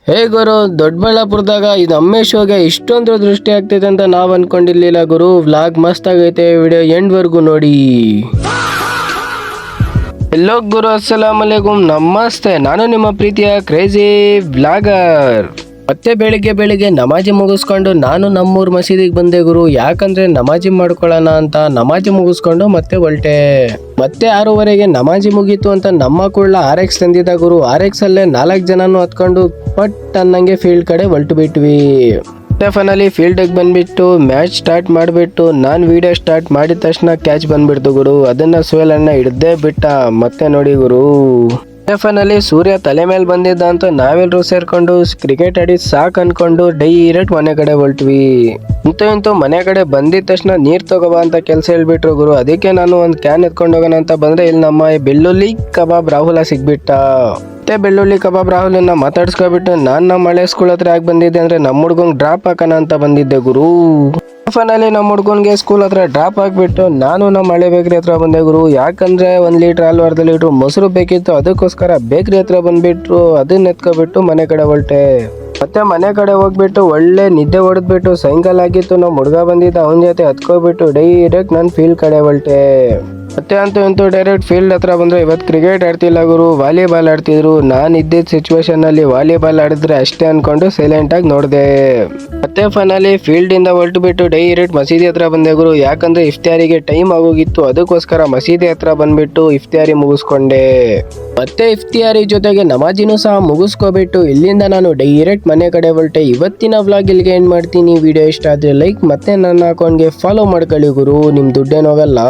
ಹೇ ಗುರು, ದೊಡ್ಡಬಳ್ಳಾಪುರದಾಗ ಇದು ಅಮ್ಮೆ ಶೋಗೆ ಇಷ್ಟೊಂದು ದೃಷ್ಟಿ ಆಗ್ತೈತೆ ಅಂತ ನಾವ್ ಅನ್ಕೊಂಡಿರ್ಲಿಲ್ಲ ಗುರು. ವ್ಲಾಗ್ ಮಸ್ತ್ ಆಗೈತೆ, ವಿಡಿಯೋ ಎಂಡ್ ವರ್ಗು ನೋಡಿ. ಎಲ್ಲೋ ಗುರು, ಅಸ್ಸಲಾಂ ಅಲೈಕುಂ, ನಮಸ್ತೆ. ನಾನು ನಿಮ್ಮ ಪ್ರೀತಿಯ ಕ್ರೇಜಿ ವ್ಲಾಗರ್. ಮತ್ತೆ ಬೆಳಿಗ್ಗೆ ನಮಾಜಿ ಮುಗಿಸ್ಕೊಂಡು ನಾನು ನಮ್ಮೂರ್ ಮಸೀದಿಗೆ ಬಂದೆ ಗುರು. ಯಾಕಂದ್ರೆ ನಮಾಜಿ ಮಾಡ್ಕೊಳ್ಳೋಣ ಅಂತ ನಮಾಜಿ ಮುಗಿಸ್ಕೊಂಡು ಮತ್ತೆ ಹೊಲ್ಟೆ. ಮತ್ತೆ 6:30ಗೆ ನಮಾಜಿ ಮುಗೀತು ಅಂತ ನಮ್ಮ ಕುಳ್ಳ RX ತಂದಿದ್ದ ಗುರು. RX ಅಲ್ಲೇ 4 ಜನನು ಹತ್ಕೊಂಡು ಪಟ್ ಅನ್ನಂಗೆ ಫೀಲ್ಡ್ ಕಡೆ ಹೊಲ್ಟು ಬಿಟ್ವಿ. ಫೈನಲಿ ಫೀಲ್ಡಿಗೆ ಬಂದ್ಬಿಟ್ಟು ಮ್ಯಾಚ್ ಸ್ಟಾರ್ಟ್ ಮಾಡಿಬಿಟ್ಟು ನಾನು ವಿಡಿಯೋ ಸ್ಟಾರ್ಟ್ ಮಾಡಿದ ತಕ್ಷಣ ಕ್ಯಾಚ್ ಬಂದ್ಬಿಡ್ತು ಗುರು. ಅದನ್ನ ಸುಹೇಲ್ ಅಣ್ಣ ಹಿಡ್ದೇ ಬಿಟ್ಟ. ಮತ್ತೆ ನೋಡಿ ಗುರು, ಫೈನಲಿ ಸೂರ್ಯ ತಲೆ ಮೇಲೆ ಬಂದಿದ್ದ ಅಂತ ನಾವೆಲ್ಲರೂ ಸೇರ್ಕೊಂಡು ಕ್ರಿಕೆಟ್ ಆಡಿ ಸಾಕ್ ಅನ್ಕೊಂಡು ಡೈರೆಕ್ಟ್ ಮನೆ ಕಡೆ ಹೊಲ್ಟ್ವಿ. ಇಂತೂ ಮನೆ ಕಡೆ ಬಂದಿದ ತಕ್ಷಣ ನೀರ್ ತಗೋಬಾ ಅಂತ ಕೆಲಸ ಹೇಳ್ಬಿಟ್ರು ಗುರು. ಅದಕ್ಕೆ ನಾನು ಒಂದು ಕ್ಯಾನ್ ಎತ್ಕೊಂಡು ಹೋಗೋಣ ಅಂತ ಬಂದ್ರೆ ಇಲ್ಲಿ ನಮ್ಮ ಬೆಳ್ಳುಳ್ಳಿ ಕಬಾಬ್ ರಾಹುಲ ಸಿಗ್ಬಿಟ್ಟ. ಮತ್ತೆ ಬೆಳ್ಳುಳ್ಳಿ ಕಬಾಬ್ ರಾಹುಲನ್ನ ಮಾತಾಡ್ಸ್ಕೊಬಿಟ್ಟು ನಾನು ನಮ್ಮ ಹಳೆ ಸ್ಕೂಲ್ ಹತ್ರ ಯಾಕೆ ಬಂದಿದ್ದೆ ಅಂದ್ರೆ ನಮ್ಮ ಹುಡ್ಗಂಗ್ ಡ್ರಾಪ್ ಹಾಕೋಣ ಅಂತ ಬಂದಿದ್ದೆ ಗುರು. ಫೈನಲಿ ನಮ್ಮ ಹುಡ್ಗನ್ಗೆ ಸ್ಕೂಲ್ ಹತ್ರ ಡ್ರಾಪ್ ಹಾಕ್ಬಿಟ್ಟು ನಾನು ನಮ್ಮ ಹಳೆ ಬೇಕ್ರಿ ಹತ್ರ ಬಂದೆ ಗುರು. ಯಾಕಂದ್ರೆ 1 ಲೀಟರ್ ಹಾಲು ಅರ್ಧ ಲೀಟರ್ ಮೊಸರು ಬೇಕಿತ್ತು. ಅದಕ್ಕೋಸ್ಕರ ಬೇಕ್ರಿ ಹತ್ರ ಬಂದ್ಬಿಟ್ರು. ಅದನ್ನ ಎತ್ಕೊಬಿಟ್ಟು ಮನೆ ಕಡೆ ಹೊಲ್ಟೆ. ಮತ್ತೆ ಮನೆ ಕಡೆ ಹೋಗ್ಬಿಟ್ಟು ಒಳ್ಳೆ ನಿದ್ದೆ ಹೊಡೆದ್ಬಿಟ್ಟು ಸಾಯಂಕಾಲ ಆಗಿತ್ತು. ನಮ್ಮ ಹುಡುಗ ಬಂದಿದ್ದ, ಅವನ ಜೊತೆ ಹತ್ಕೊಬಿಟ್ಟು ಡೈರೆಕ್ಟ್ ನಾನು ಫೀಲ್ಡ್ ಕಡೆ ಹೊಲ್ಟೆ. ಮತ್ತೆ ಅಂತೂ ಡೈರೆಕ್ಟ್ ಫೀಲ್ಡ್ ಹತ್ರ ಬಂದ್ರೆ ಇವತ್ತು ಕ್ರಿಕೆಟ್ ಆಡ್ತಿಲ್ಲ ಗುರು, ವಾಲಿಬಾಲ್ ಆಡ್ತಿದ್ರು. ನಾನು ಇದ್ದಿದ್ದ ಸಿಚುವೇಶನ್ ಅಲ್ಲಿ ವಾಲಿಬಾಲ್ ಆಡಿದ್ರೆ ಅಷ್ಟೇ ಅನ್ಕೊಂಡು ಸೈಲೆಂಟ್ ಆಗಿ ನೋಡಿದೆ. ಮತ್ತೆ ಫೈನಲಿ ಫೀಲ್ಡ್ ಇಂದ ಹೊಲ್ಟು ಬಿಟ್ಟು ಡೈರೆಕ್ಟ್ ಮಸೀದಿ ಹತ್ರ ಬಂದೆ ಗುರು. ಯಾಕಂದ್ರೆ ಇಫ್ತಾರಿಗೆ ಟೈಮ್ ಆಗೋಗಿತ್ತು. ಅದಕ್ಕೋಸ್ಕರ ಮಸೀದಿ ಹತ್ರ ಬಂದ್ಬಿಟ್ಟು ಇಫ್ತಾರಿ ಮುಗಿಸ್ಕೊಂಡೆ. ಮತ್ತೆ ಇಫ್ತಿಯಾರಿ ಜೊತೆಗೆ ನಮಾಜಿನೂ ಸಹ ಮುಗಿಸ್ಕೊಬಿಟ್ಟು ಇಲ್ಲಿಂದ ನಾನು ಡೈರೆಕ್ಟ್ ಮನೆ ಕಡೆ ಹೊಲ್ಟೆ. ಇವತ್ತಿನ ವ್ಲಾಗ್ ಇಲ್ಲಿಗೆ ಎಂಡ್ ಮಾಡ್ತೀನಿ. ವಿಡಿಯೋ ಇಷ್ಟ ಆದ್ರೆ ಲೈಕ್ ಮತ್ತೆ ನನ್ನ ಅಕೌಂಟ್ಗೆ ಫಾಲೋ ಮಾಡ್ಕೊಳ್ಳಿ ಗುರು, ನಿಮ್ ದುಡ್ಡೇನೋಗಲ್ಲ.